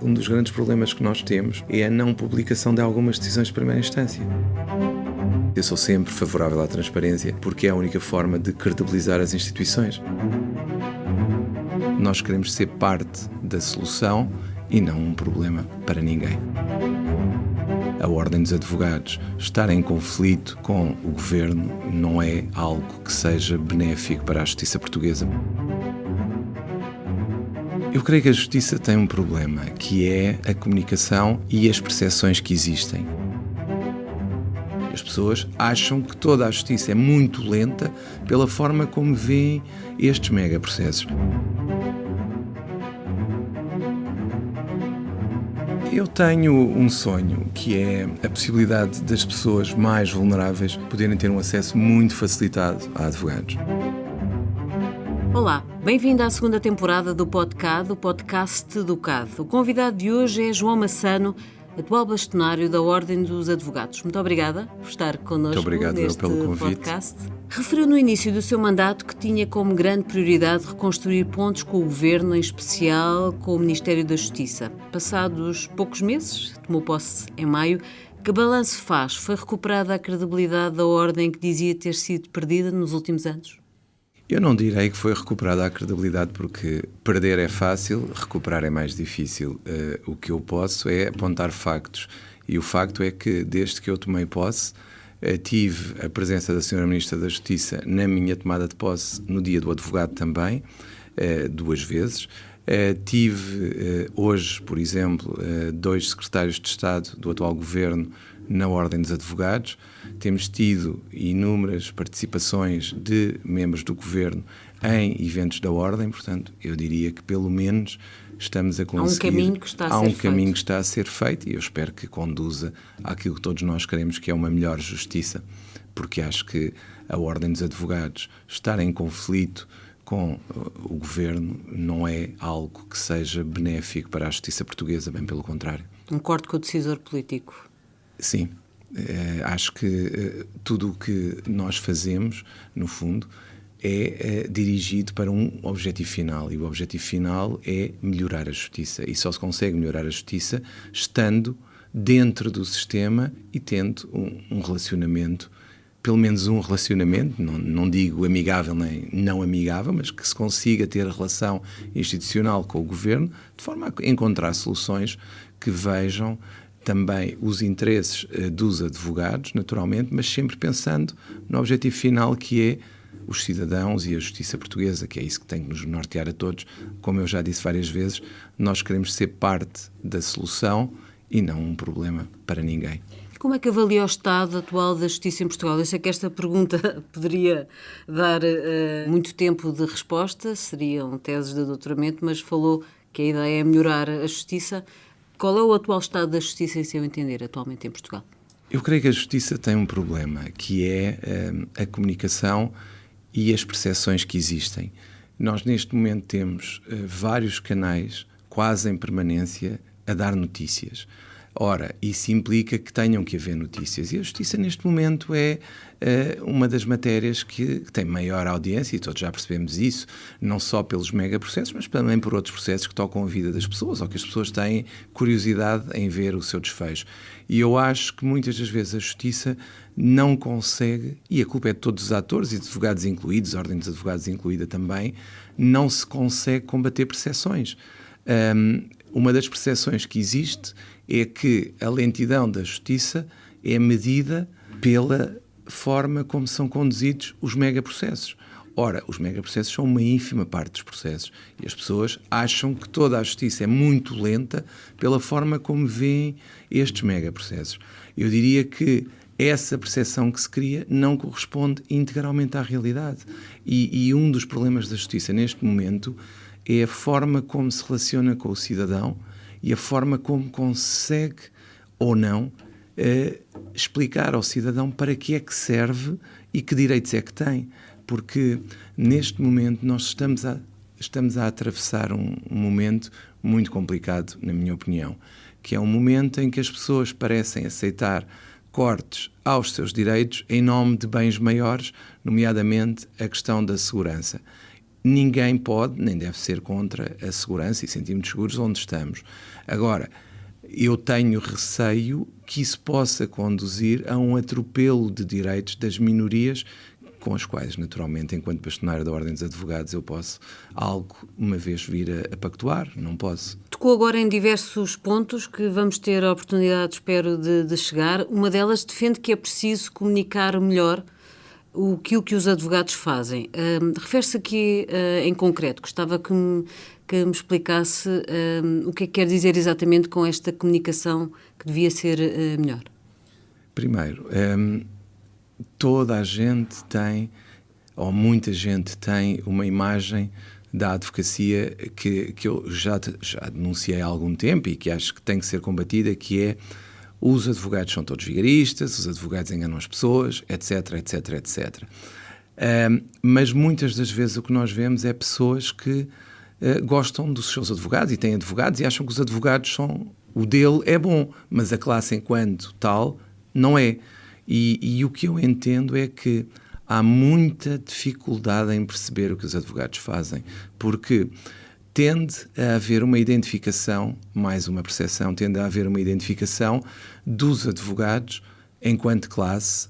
um dos grandes problemas que nós temos é a não publicação de algumas decisões de primeira instância. Eu sou sempre favorável à transparência porque é a única forma de credibilizar as instituições. Nós queremos ser parte da solução e não um problema para ninguém. A Ordem dos Advogados estar em conflito com o Governo não é algo que seja benéfico para a justiça portuguesa. Eu creio que a justiça tem um problema, que é a comunicação e as percepções que existem. As pessoas acham que toda a justiça é muito lenta pela forma como veem estes megaprocessos. Eu tenho um sonho, que é a possibilidade das pessoas mais vulneráveis poderem ter um acesso muito facilitado a advogados. Olá, bem-vindo à segunda temporada do podcast, o podcast do CAD. O convidado de hoje é João Massano, atual bastonário da Ordem dos Advogados. Muito obrigada por estar connosco neste podcast. Referiu no início do seu mandato que tinha como grande prioridade reconstruir pontos com o Governo, em especial com o Ministério da Justiça. Passados poucos meses, tomou posse em maio, que balanço faz? Foi recuperada a credibilidade da Ordem que dizia ter sido perdida nos últimos anos? Eu não direi que foi recuperada a credibilidade porque perder é fácil, recuperar é mais difícil. O que eu posso é apontar factos. E o facto é que, desde que eu tomei posse, tive a presença da Sra. Ministra da Justiça na minha tomada de posse, no dia do advogado também, 2 vezes. Tive hoje, por exemplo, 2 secretários de Estado do atual Governo na Ordem dos Advogados. Temos tido inúmeras participações de membros do Governo em eventos da Ordem, portanto, eu diria que pelo menos estamos a conseguir... Há um caminho que está a ser feito e eu espero que conduza àquilo que todos nós queremos, que é uma melhor justiça, porque acho que a Ordem dos Advogados estar em conflito com o Governo não é algo que seja benéfico para a justiça portuguesa, bem pelo contrário. Um corte com o decisor político. Sim, acho que tudo o que nós fazemos, no fundo, é dirigido para um objetivo final, e o objetivo final é melhorar a justiça, e só se consegue melhorar a justiça estando dentro do sistema e tendo um relacionamento, pelo menos um relacionamento, não digo amigável nem não amigável, mas que se consiga ter a relação institucional com o Governo, de forma a encontrar soluções que vejam também os interesses dos advogados, naturalmente, mas sempre pensando no objetivo final, que é os cidadãos e a justiça portuguesa, que é isso que tem que nos nortear a todos. Como eu já disse várias vezes, nós queremos ser parte da solução e não um problema para ninguém. Como é que avalia o estado atual da justiça em Portugal? Eu sei que esta pergunta poderia dar muito tempo de resposta, seriam teses de doutoramento, mas falou que a ideia é melhorar a justiça. Qual é o atual estado da justiça, em seu entender, atualmente em Portugal? Eu creio que a justiça tem um problema, que é a comunicação e as percepções que existem. Nós, neste momento, temos vários canais, quase em permanência, a dar notícias. Ora, isso implica que tenham que haver notícias. E a justiça, neste momento, é uma das matérias que tem maior audiência, e todos já percebemos isso, não só pelos megaprocessos, mas também por outros processos que tocam a vida das pessoas, ou que as pessoas têm curiosidade em ver o seu desfecho. E eu acho que muitas das vezes a justiça não consegue, e a culpa é de todos os atores, e advogados incluídos, a Ordem dos Advogados incluída também, não se consegue combater percepções. Uma das percepções que existe é que a lentidão da justiça é medida pela forma como são conduzidos os megaprocessos. Ora, os megaprocessos são uma ínfima parte dos processos e as pessoas acham que toda a justiça é muito lenta pela forma como veem estes megaprocessos. Eu diria que essa percepção que se cria não corresponde integralmente à realidade. E um dos problemas da justiça neste momento é a forma como se relaciona com o cidadão e a forma como consegue ou não explicar ao cidadão para que é que serve e que direitos é que tem. Porque neste momento nós estamos a atravessar um momento muito complicado, na minha opinião, que é um momento em que as pessoas parecem aceitar cortes aos seus direitos em nome de bens maiores, nomeadamente a questão da segurança. ninguém pode, nem deve ser contra a segurança e sentirmos seguros onde estamos. Agora, eu tenho receio que isso possa conduzir a um atropelo de direitos das minorias, com as quais, naturalmente, enquanto bastonário da Ordem dos Advogados, eu posso uma vez vir a pactuar. Não posso. Tocou agora em diversos pontos que vamos ter a oportunidade, espero, de chegar. Uma delas defende que é preciso comunicar melhor aquilo que os advogados fazem. Refere-se aqui em concreto. Gostava que me explicasse o que é que quer dizer exatamente com esta comunicação que devia ser melhor. Primeiro, toda a gente tem, ou muita gente tem, uma imagem da advocacia que eu já denunciei há algum tempo e que acho que tem que ser combatida, que é: os advogados são todos vigaristas, os advogados enganam as pessoas, etc, etc, etc. Mas muitas das vezes o que nós vemos é pessoas que gostam dos seus advogados e têm advogados e acham que os advogados o dele é bom, mas a classe enquanto tal não é. E o que eu entendo é que há muita dificuldade em perceber o que os advogados fazem, porque tende a haver uma identificação, mais uma percepção, tende a haver uma identificação dos advogados enquanto classe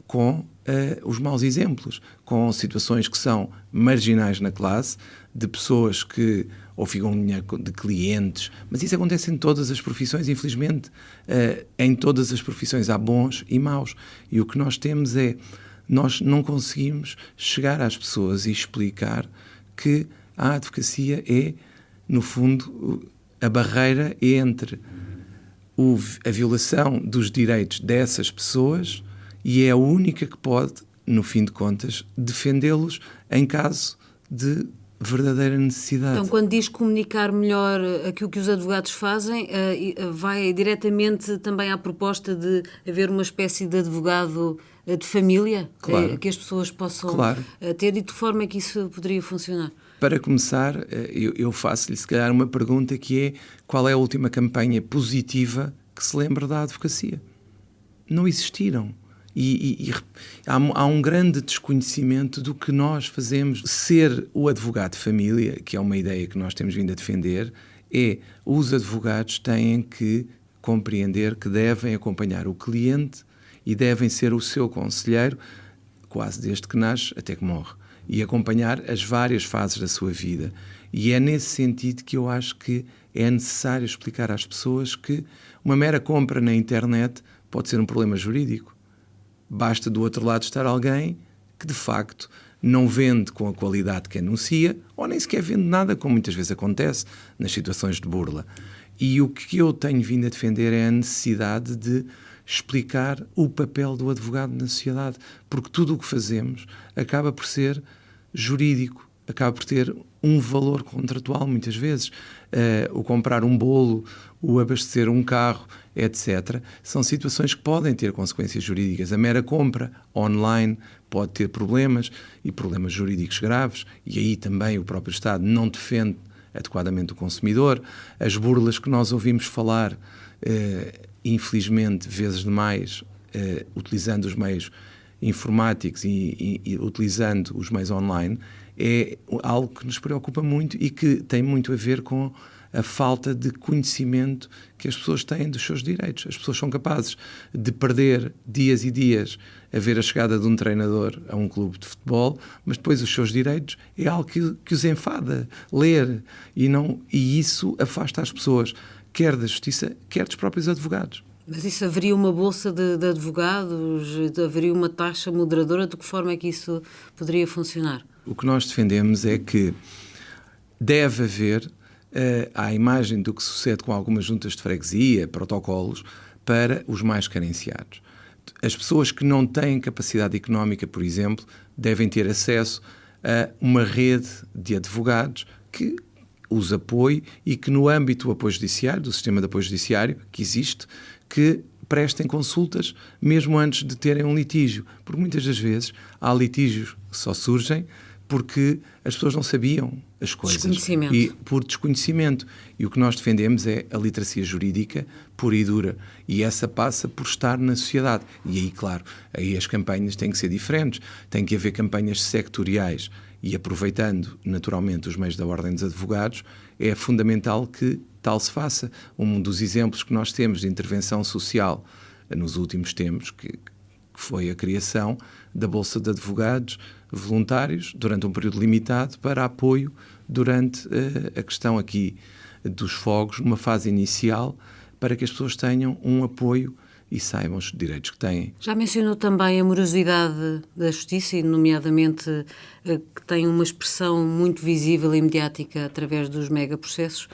com os maus exemplos, com situações que são marginais na classe, de pessoas que ou ficam de clientes, mas isso acontece em todas as profissões, infelizmente. Em todas as profissões há bons e maus, e o que nós temos nós não conseguimos chegar às pessoas e explicar que a advocacia é, no fundo, a barreira entre a violação dos direitos dessas pessoas, e é a única que pode, no fim de contas, defendê-los em caso de verdadeira necessidade. Então, quando diz comunicar melhor aquilo que os advogados fazem, vai diretamente também à proposta de haver uma espécie de advogado de família, claro, que as pessoas possam ter, e de que forma é que isso poderia funcionar? Para começar, eu faço-lhe se calhar uma pergunta, que é: qual é a última campanha positiva que se lembra da advocacia? Não existiram. E há um grande desconhecimento do que nós fazemos. Ser o advogado de família, que é uma ideia que nós temos vindo a defender, os advogados têm que compreender que devem acompanhar o cliente e devem ser o seu conselheiro, quase desde que nasce até que morre, e acompanhar as várias fases da sua vida. E é nesse sentido que eu acho que é necessário explicar às pessoas que uma mera compra na internet pode ser um problema jurídico. Basta do outro lado estar alguém que, de facto, não vende com a qualidade que anuncia, ou nem sequer vende nada, como muitas vezes acontece nas situações de burla. E o que eu tenho vindo a defender é a necessidade de explicar o papel do advogado na sociedade, porque tudo o que fazemos acaba por ser jurídico, acaba por ter um valor contratual, muitas vezes. O comprar um bolo, o abastecer um carro, etc. São situações que podem ter consequências jurídicas. A mera compra online pode ter problemas, e problemas jurídicos graves, e aí também o próprio Estado não defende adequadamente o consumidor. As burlas que nós ouvimos falar, infelizmente, vezes demais, utilizando os meios informáticos e utilizando os meios online, é algo que nos preocupa muito e que tem muito a ver com a falta de conhecimento que as pessoas têm dos seus direitos. As pessoas são capazes de perder dias e dias a ver a chegada de um treinador a um clube de futebol, mas depois os seus direitos é algo que os enfada ler, e isso afasta as pessoas, quer da justiça, quer dos próprios advogados. Mas isso, haveria uma bolsa de advogados? Haveria uma taxa moderadora? De que forma é que isso poderia funcionar? O que nós defendemos é que deve haver, à imagem do que sucede com algumas juntas de freguesia, protocolos para os mais carenciados. As pessoas que não têm capacidade económica, por exemplo, devem ter acesso a uma rede de advogados que os apoie e que, no âmbito do apoio judiciário, do sistema de apoio judiciário que existe, que prestem consultas mesmo antes de terem um litígio, porque muitas das vezes há litígios que só surgem porque as pessoas não sabiam as coisas. E por desconhecimento. E o que nós defendemos é a literacia jurídica pura e dura. E essa passa por estar na sociedade. E aí, claro, aí as campanhas têm que ser diferentes. Tem que haver campanhas sectoriais e aproveitando naturalmente os meios da Ordem dos Advogados, é fundamental que tal se faça. Um dos exemplos que nós temos de intervenção social nos últimos tempos, que foi a criação da Bolsa de Advogados voluntários durante um período limitado para apoio durante a questão aqui dos fogos, numa fase inicial, para que as pessoas tenham um apoio e saibam os direitos que têm. Já mencionou também a morosidade da justiça, e nomeadamente que tem uma expressão muito visível e mediática através dos megaprocessos.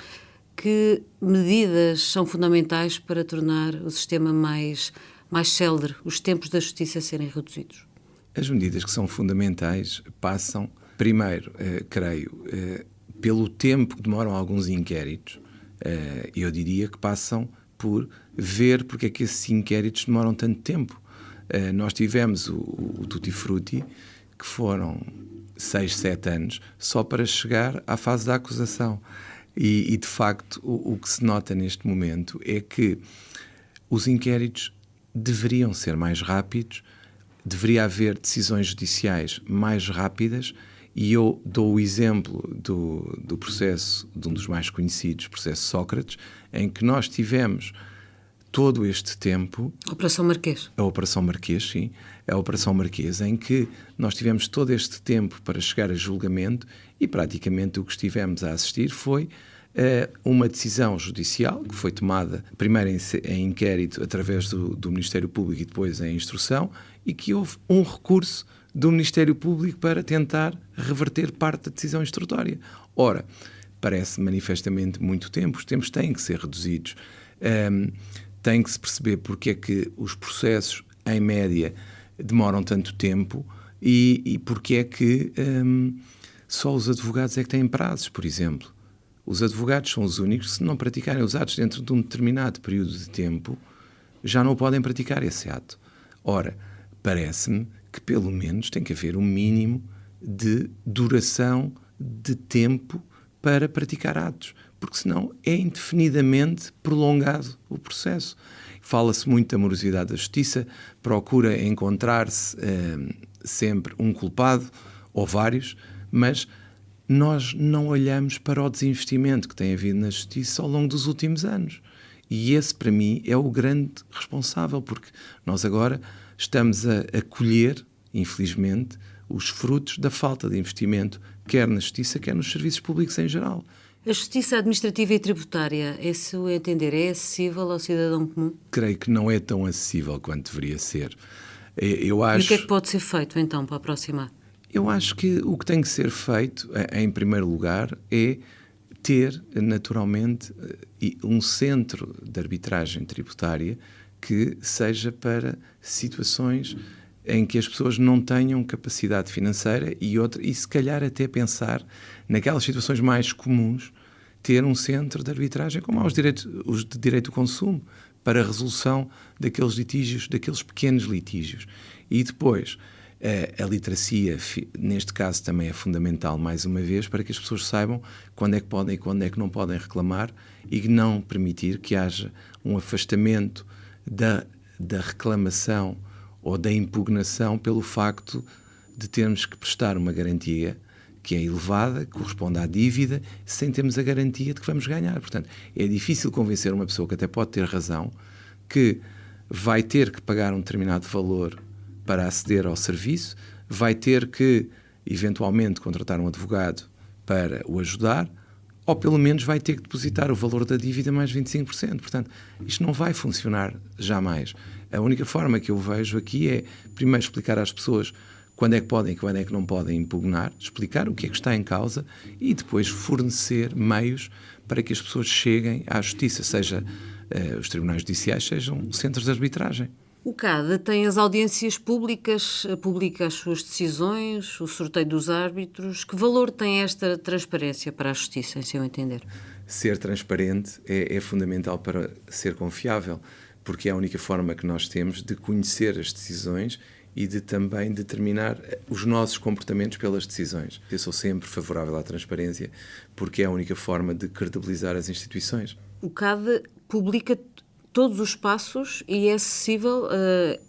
Que medidas são fundamentais para tornar o sistema mais célere, os tempos da justiça serem reduzidos? As medidas que são fundamentais passam, primeiro, creio, pelo tempo que demoram alguns inquéritos. Eu diria que passam por ver porque é que esses inquéritos demoram tanto tempo. Nós tivemos o Tutti Frutti, que foram 6, 7 anos, só para chegar à fase da acusação. E de facto, o que se nota neste momento é que os inquéritos deveriam ser mais rápidos, deveria haver decisões judiciais mais rápidas, e eu dou o exemplo do processo, de um dos mais conhecidos, processo Sócrates, em que nós tivemos todo este tempo... Operação Marquês. A Operação Marquês, sim. A Operação Marquês, em que nós tivemos todo este tempo para chegar a julgamento e praticamente o que estivemos a assistir foi uma decisão judicial que foi tomada primeiro em inquérito através do Ministério Público e depois em instrução, e que houve um recurso do Ministério Público para tentar reverter parte da decisão instrutória. Ora, parece manifestamente muito tempo, os tempos têm que ser reduzidos. Tem que se perceber porque é que os processos, em média, demoram tanto tempo e porque é que só os advogados é que têm prazos, por exemplo. Os advogados são os únicos que, se não praticarem os atos dentro de um determinado período de tempo, já não podem praticar esse ato. Ora, parece-me que pelo menos tem que haver um mínimo de duração de tempo para praticar atos, porque senão é indefinidamente prolongado o processo. Fala-se muito da morosidade da justiça, procura encontrar-se sempre um culpado ou vários, mas nós não olhamos para o desinvestimento que tem havido na justiça ao longo dos últimos anos. E esse, para mim, é o grande responsável, porque nós agora estamos a colher, infelizmente, os frutos da falta de investimento, quer na justiça, quer nos serviços públicos em geral. A justiça administrativa e tributária, é, se eu entender, é acessível ao cidadão comum? Creio que não é tão acessível quanto deveria ser. E o que é que pode ser feito, então, para aproximar? Eu acho que o que tem que ser feito, em primeiro lugar, é ter, naturalmente, um centro de arbitragem tributária que seja para situações em que as pessoas não tenham capacidade financeira e se calhar até pensar naquelas situações mais comuns, ter um centro de arbitragem como há os de direito do consumo, para a resolução daqueles litígios, daqueles pequenos litígios. E depois, a literacia, neste caso, também é fundamental, mais uma vez, para que as pessoas saibam quando é que podem e quando é que não podem reclamar e não permitir que haja um afastamento da reclamação ou da impugnação pelo facto de termos que prestar uma garantia que é elevada, que corresponde à dívida, sem termos a garantia de que vamos ganhar. Portanto, é difícil convencer uma pessoa que até pode ter razão, que vai ter que pagar um determinado valor para aceder ao serviço, vai ter que, eventualmente, contratar um advogado para o ajudar, ou pelo menos vai ter que depositar o valor da dívida mais 25%. Portanto, isto não vai funcionar jamais. A única forma que eu vejo aqui é, primeiro, explicar às pessoas quando é que podem e quando é que não podem impugnar, explicar o que é que está em causa e depois fornecer meios para que as pessoas cheguem à justiça, seja os tribunais judiciais, sejam centros de arbitragem. O CAD tem as audiências públicas, publica as suas decisões, o sorteio dos árbitros. Que valor tem esta transparência para a justiça, em seu entender? Ser transparente é fundamental para ser confiável, porque é a única forma que nós temos de conhecer as decisões e de também determinar os nossos comportamentos pelas decisões. Eu sou sempre favorável à transparência, porque é a única forma de credibilizar as instituições. O CAD publica todos os passos e é acessível,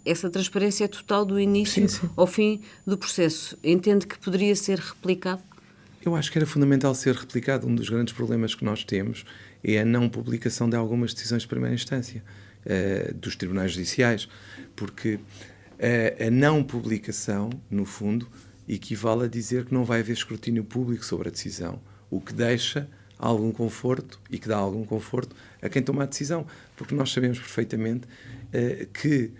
essa transparência é total do início ao fim do processo. Entende que poderia ser replicado? Eu acho que era fundamental ser replicado. Um dos grandes problemas que nós temos é a não publicação de algumas decisões de primeira instância dos tribunais judiciais, porque a não publicação, no fundo, equivale a dizer que não vai haver escrutínio público sobre a decisão, o que deixa algum conforto e que dá algum conforto a quem toma a decisão, porque nós sabemos perfeitamente que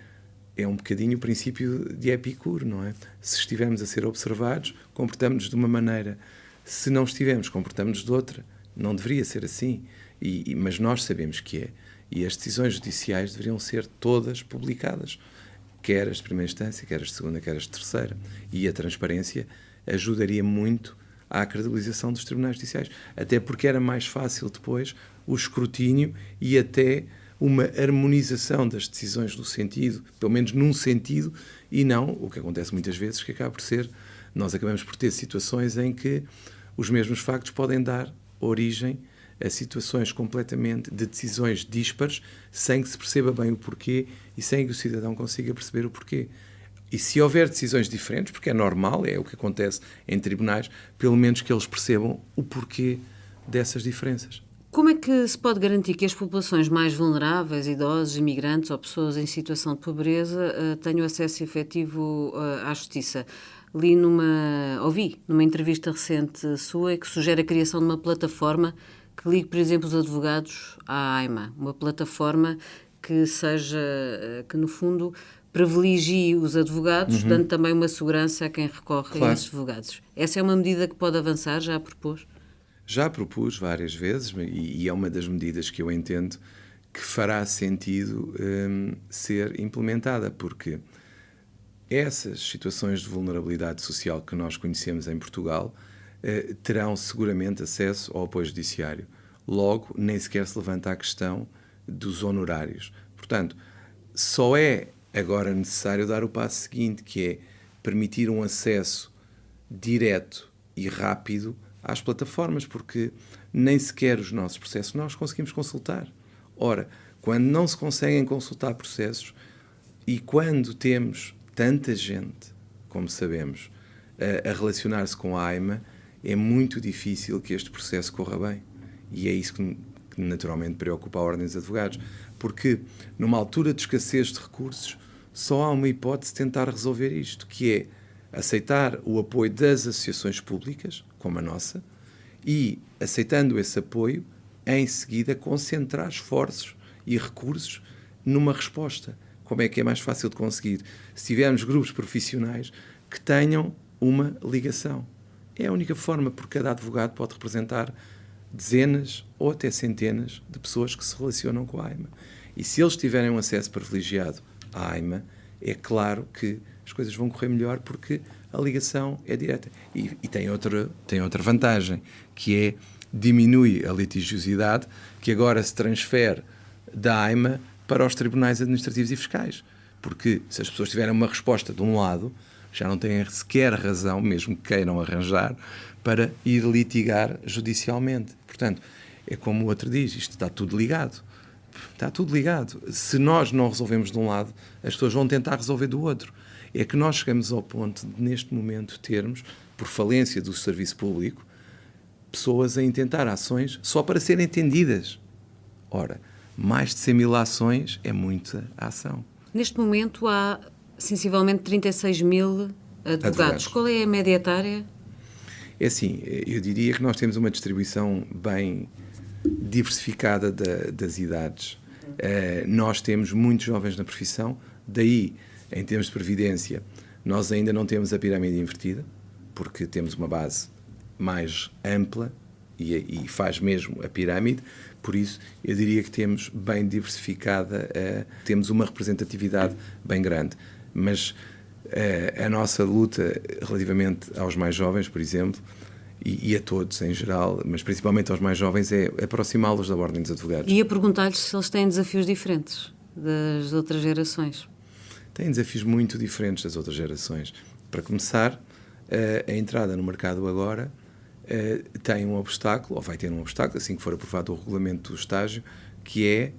é um bocadinho o princípio de Epicuro, não é? Se estivermos a ser observados, comportamos-nos de uma maneira. Se não estivermos, comportamos-nos de outra. Não deveria ser assim, mas nós sabemos que é. E as decisões judiciais deveriam ser todas publicadas, quer as de primeira instância, quer as de segunda, quer as de terceira. E a transparência ajudaria muito à credibilização dos tribunais judiciais, até porque era mais fácil depois o escrutínio e até uma harmonização das decisões no sentido, pelo menos num sentido, e não o que acontece muitas vezes, que acaba por ser, nós acabamos por ter situações em que os mesmos factos podem dar origem a situações completamente de decisões díspares, sem que se perceba bem o porquê e sem que o cidadão consiga perceber o porquê. E se houver decisões diferentes, porque é normal, é o que acontece em tribunais, pelo menos que eles percebam o porquê dessas diferenças. Como é que se pode garantir que as populações mais vulneráveis, idosos, imigrantes ou pessoas em situação de pobreza tenham acesso efetivo à justiça? Ouvi numa entrevista recente sua que sugere a criação de uma plataforma que ligue, por exemplo, os advogados à AIMA, uma plataforma que no fundo privilegie os advogados, dando também uma segurança a quem recorre a esses advogados. Essa é uma medida que pode avançar, já a propôs? Já propus várias vezes e é uma das medidas que eu entendo que fará sentido ser implementada, porque essas situações de vulnerabilidade social que nós conhecemos em Portugal terão seguramente acesso ao apoio judiciário. Logo, nem sequer se levanta a questão dos honorários. Portanto, só é agora necessário dar o passo seguinte, que é permitir um acesso direto e rápido às plataformas, porque nem sequer os nossos processos nós conseguimos consultar. Ora, quando não se conseguem consultar processos e quando temos tanta gente, como sabemos, a relacionar-se com a AIMA, é muito difícil que este processo corra bem. E é isso que naturalmente preocupa a Ordem dos Advogados, porque numa altura de escassez de recursos só há uma hipótese de tentar resolver isto, que é aceitar o apoio das associações públicas, como a nossa, e, aceitando esse apoio, em seguida concentrar esforços e recursos numa resposta. Como é que é mais fácil de conseguir? Se tivermos grupos profissionais que tenham uma ligação. É a única forma, porque cada advogado pode representar dezenas ou até centenas de pessoas que se relacionam com a AIMA. E se eles tiverem um acesso privilegiado à AIMA, é claro que as coisas vão correr melhor porque a ligação é direta. E tem outra vantagem, que é diminui a litigiosidade que agora se transfere da AIMA para os tribunais administrativos e fiscais. Porque se as pessoas tiverem uma resposta de um lado, já não têm sequer razão, mesmo que queiram arranjar, para ir litigar judicialmente. Portanto, é como o outro diz, isto está tudo ligado. Está tudo ligado. Se nós não resolvemos de um lado, as pessoas vão tentar resolver do outro. É que nós chegamos ao ponto de, neste momento, termos, por falência do serviço público, pessoas a intentar ações só para serem entendidas. Ora, mais de 100 mil ações é muita ação. Neste momento há sensivelmente 36 mil advogados. Qual é a média etária? É assim, eu diria que nós temos uma distribuição bem diversificada das idades. Nós temos muitos jovens na profissão, daí, em termos de previdência, nós ainda não temos a pirâmide invertida, porque temos uma base mais ampla e faz mesmo a pirâmide, por isso eu diria que temos bem diversificada, temos uma representatividade bem grande. Mas a nossa luta relativamente aos mais jovens, por exemplo, e a todos em geral, mas principalmente aos mais jovens, é aproximá-los da Ordem dos Advogados. E a perguntar-lhes se eles têm desafios diferentes das outras gerações. Têm desafios muito diferentes das outras gerações. Para começar, a entrada no mercado agora tem um obstáculo, ou vai ter um obstáculo, assim que for aprovado o regulamento do estágio, que é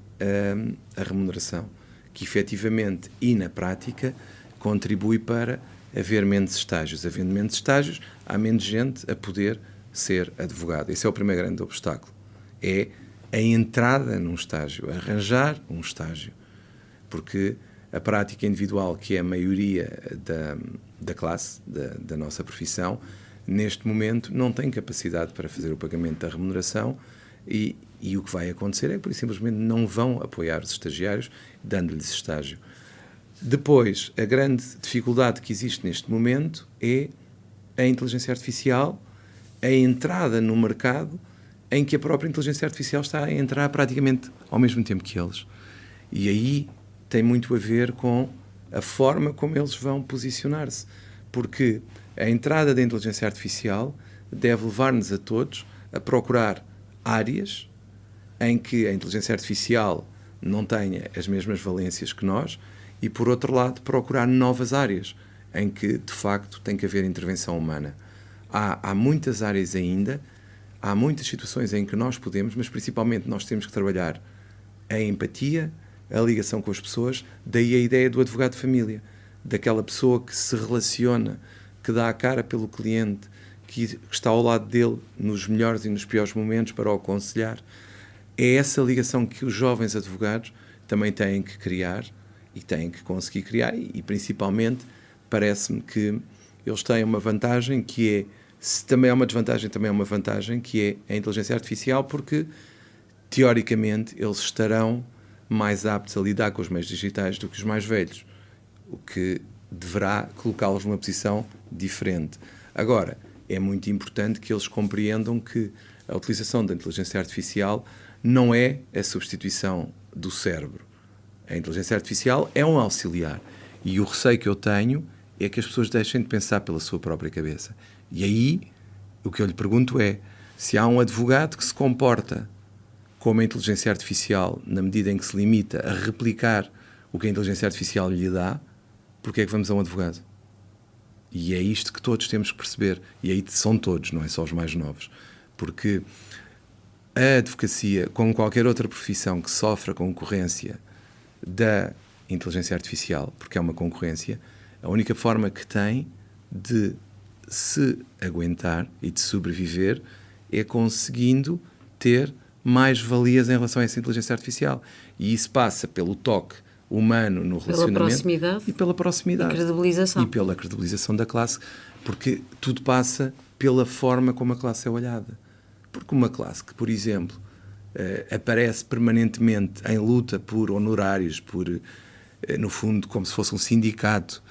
a remuneração, que efetivamente e na prática contribui para haver menos estágios. Havendo menos estágios, há menos gente a poder ser advogado. Esse é o primeiro grande obstáculo. É a entrada num estágio, arranjar um estágio. Porque a prática individual, que é a maioria da classe, da nossa profissão, neste momento não tem capacidade para fazer o pagamento da remuneração e o que vai acontecer é que, simplesmente, não vão apoiar os estagiários, dando-lhes estágio. Depois, a grande dificuldade que existe neste momento é a inteligência artificial, a entrada no mercado em que a própria inteligência artificial está a entrar praticamente ao mesmo tempo que eles. E aí tem muito a ver com a forma como eles vão posicionar-se. Porque a entrada da inteligência artificial deve levar-nos a todos a procurar áreas em que a inteligência artificial não tenha as mesmas valências que nós e, por outro lado, procurar novas áreas em que, de facto, tem que haver intervenção humana. Há muitas áreas ainda, há muitas situações em que nós podemos, mas principalmente nós temos que trabalhar a empatia, a ligação com as pessoas, daí a ideia do advogado de família, daquela pessoa que se relaciona, que dá a cara pelo cliente, que está ao lado dele nos melhores e nos piores momentos para o aconselhar. É essa ligação que os jovens advogados também têm que criar e têm que conseguir criar e principalmente, parece-me que eles têm uma vantagem que é, se também é uma desvantagem, também é uma vantagem, que é a inteligência artificial, porque, teoricamente, eles estarão mais aptos a lidar com os meios digitais do que os mais velhos, o que deverá colocá-los numa posição diferente. Agora, é muito importante que eles compreendam que a utilização da inteligência artificial não é a substituição do cérebro. A inteligência artificial é um auxiliar. E o receio que eu tenho é que as pessoas deixem de pensar pela sua própria cabeça. E aí, o que eu lhe pergunto é, se há um advogado que se comporta como a inteligência artificial, na medida em que se limita a replicar o que a inteligência artificial lhe dá, porque é que vamos a um advogado? E é isto que todos temos que perceber. E aí são todos, não é só os mais novos. Porque a advocacia, como qualquer outra profissão que sofre a concorrência da inteligência artificial, porque é uma concorrência, a única forma que tem de se aguentar e de sobreviver é conseguindo ter mais valias em relação a essa inteligência artificial. E isso passa pelo toque humano no relacionamento e pela proximidade. Credibilização. E pela credibilização da classe, porque tudo passa pela forma como a classe é olhada. Porque uma classe que, por exemplo, aparece permanentemente em luta por honorários, no fundo, como se fosse um sindicato,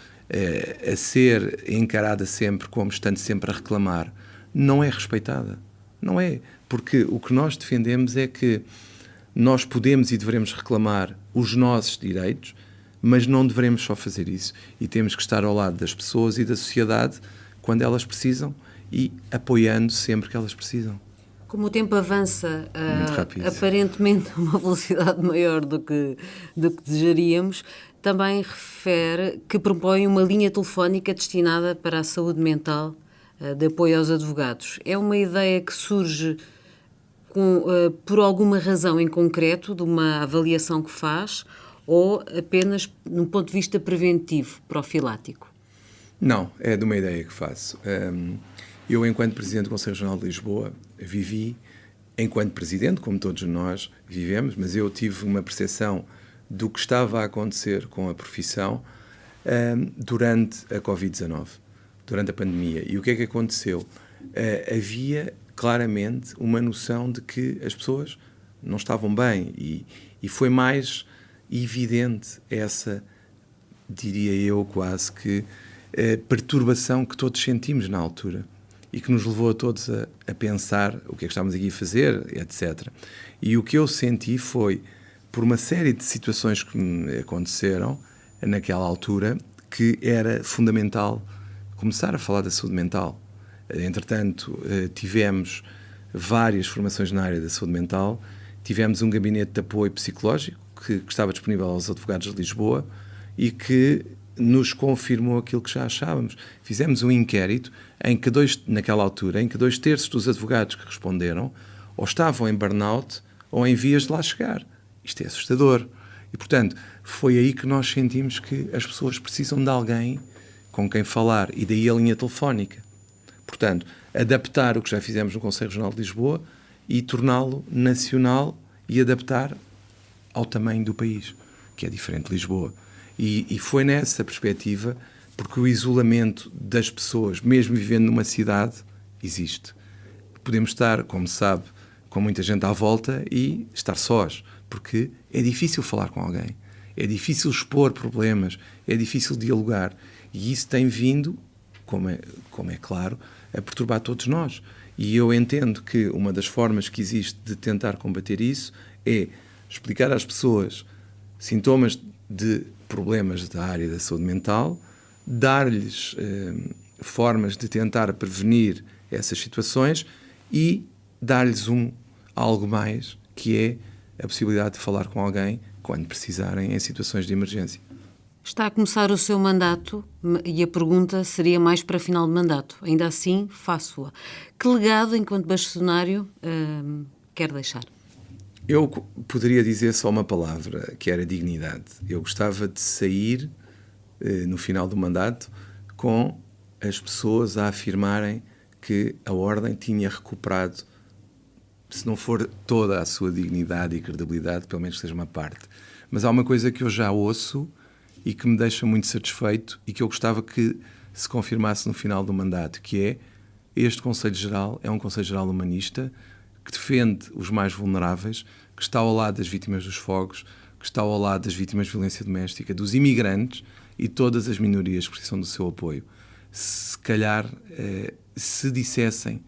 a ser encarada sempre como estando sempre a reclamar, não é respeitada. Não é. Porque o que nós defendemos é que nós podemos e devemos reclamar os nossos direitos, mas não devemos só fazer isso. E temos que estar ao lado das pessoas e da sociedade quando elas precisam e apoiando sempre que elas precisam. Como o tempo avança aparentemente a uma velocidade maior do que desejaríamos, também refere que propõe uma linha telefónica destinada para a saúde mental de apoio aos advogados. É uma ideia que surge por alguma razão em concreto, de uma avaliação que faz, ou apenas num ponto de vista preventivo, profilático? Não, é de uma ideia que faço. Eu, enquanto Presidente do Conselho Regional de Lisboa, vivi, enquanto Presidente, como todos nós vivemos, mas eu tive uma percepção do que estava a acontecer com a profissão durante a Covid-19, durante a pandemia. E o que é que aconteceu? Havia claramente uma noção de que as pessoas não estavam bem e foi mais evidente essa, diria eu quase que, perturbação que todos sentimos na altura e que nos levou a todos a pensar o que é que estávamos aqui a fazer, etc. E o que eu senti foi, por uma série de situações que me aconteceram naquela altura, que era fundamental começar a falar da saúde mental. Entretanto, tivemos várias formações na área da saúde mental, tivemos um gabinete de apoio psicológico que estava disponível aos advogados de Lisboa e que nos confirmou aquilo que já achávamos. Fizemos um inquérito em que naquela altura, em que 2/3 dos advogados que responderam ou estavam em burnout ou em vias de lá chegar. Isto é assustador. E, portanto, foi aí que nós sentimos que as pessoas precisam de alguém com quem falar, e daí a linha telefónica. Portanto, adaptar o que já fizemos no Conselho Regional de Lisboa e torná-lo nacional e adaptar ao tamanho do país, que é diferente de Lisboa. E foi nessa perspectiva, porque o isolamento das pessoas, mesmo vivendo numa cidade, existe. Podemos estar, como sabe, com muita gente à volta e estar sós, porque é difícil falar com alguém, é difícil expor problemas, é difícil dialogar. E isso tem vindo, como é claro, a perturbar todos nós. E eu entendo que uma das formas que existe de tentar combater isso é explicar às pessoas sintomas de problemas da área da saúde mental, dar-lhes formas de tentar prevenir essas situações e dar-lhes algo mais, que é a possibilidade de falar com alguém quando precisarem em situações de emergência. Está a começar o seu mandato e a pergunta seria mais para final de mandato. Ainda assim, faço-a. Que legado, enquanto bastonário, quer deixar? Eu poderia dizer só uma palavra, que era dignidade. Eu gostava de sair, no final do mandato, com as pessoas a afirmarem que a Ordem tinha recuperado, se não for toda a sua dignidade e credibilidade, pelo menos seja uma parte. Mas há uma coisa que eu já ouço e que me deixa muito satisfeito e que eu gostava que se confirmasse no final do mandato, que é: este Conselho Geral é um Conselho Geral humanista, que defende os mais vulneráveis, que está ao lado das vítimas dos fogos, que está ao lado das vítimas de violência doméstica, dos imigrantes e todas as minorias que precisam do seu apoio. Se calhar, se dissessem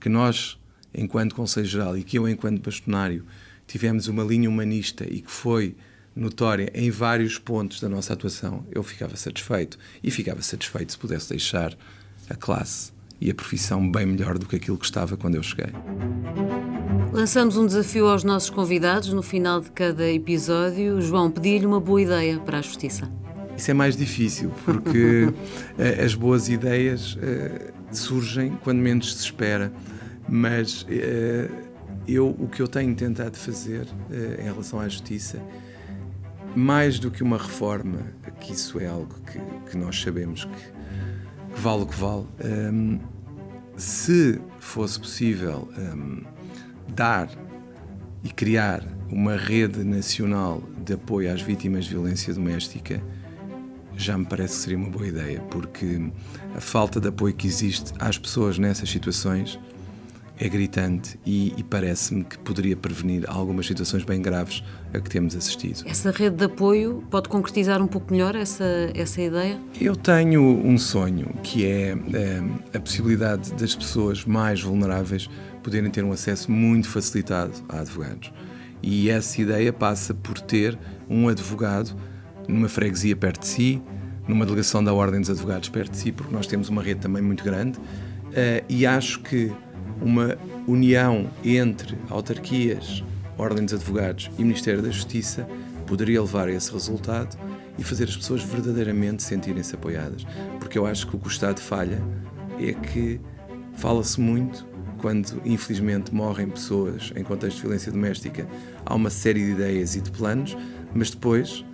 que nós, enquanto Conselho Geral, e que eu, enquanto bastonário, tivemos uma linha humanista e que foi notória em vários pontos da nossa atuação, eu ficava satisfeito. E ficava satisfeito se pudesse deixar a classe e a profissão bem melhor do que aquilo que estava quando eu cheguei. Lançamos um desafio aos nossos convidados no final de cada episódio. João, pedi-lhe uma boa ideia para a Justiça. Isso é mais difícil, porque as boas ideias surgem quando menos se espera. Mas o que eu tenho tentado fazer em relação à Justiça, mais do que uma reforma, que isso é algo que nós sabemos que vale o que vale, se fosse possível dar e criar uma rede nacional de apoio às vítimas de violência doméstica, já me parece que seria uma boa ideia, porque a falta de apoio que existe às pessoas nessas situações é gritante e parece-me que poderia prevenir algumas situações bem graves a que temos assistido. Essa rede de apoio pode concretizar um pouco melhor essa ideia? Eu tenho um sonho, que é a possibilidade das pessoas mais vulneráveis poderem ter um acesso muito facilitado a advogados. E essa ideia passa por ter um advogado numa freguesia perto de si, numa delegação da Ordem dos Advogados perto de si, porque nós temos uma rede também muito grande, e acho que uma união entre autarquias, Ordem dos Advogados e Ministério da Justiça poderia levar a esse resultado e fazer as pessoas verdadeiramente sentirem-se apoiadas. Porque eu acho que o que o Estado falha é que fala-se muito, quando infelizmente morrem pessoas em contexto de violência doméstica, há uma série de ideias e de planos, mas depois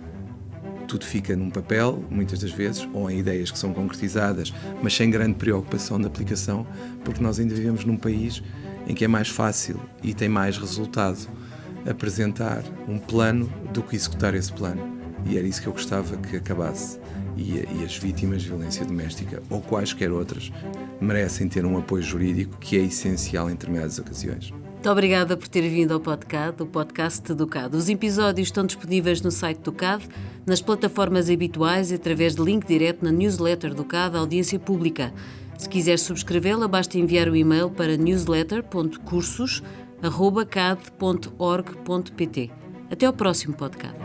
tudo fica num papel, muitas das vezes, ou em ideias que são concretizadas, mas sem grande preocupação de aplicação, porque nós ainda vivemos num país em que é mais fácil e tem mais resultado apresentar um plano do que executar esse plano. E era isso que eu gostava que acabasse. E as vítimas de violência doméstica, ou quaisquer outras, merecem ter um apoio jurídico que é essencial em determinadas ocasiões. Muito obrigada por ter vindo ao podcast, o podcast do CAD. Os episódios estão disponíveis no site do CAD, nas plataformas habituais e através de link direto na newsletter do CAD, Audiência Pública. Se quiser subscrevê-la, basta enviar o e-mail para newsletter.cursos@cad.org.pt. Até ao próximo podcast.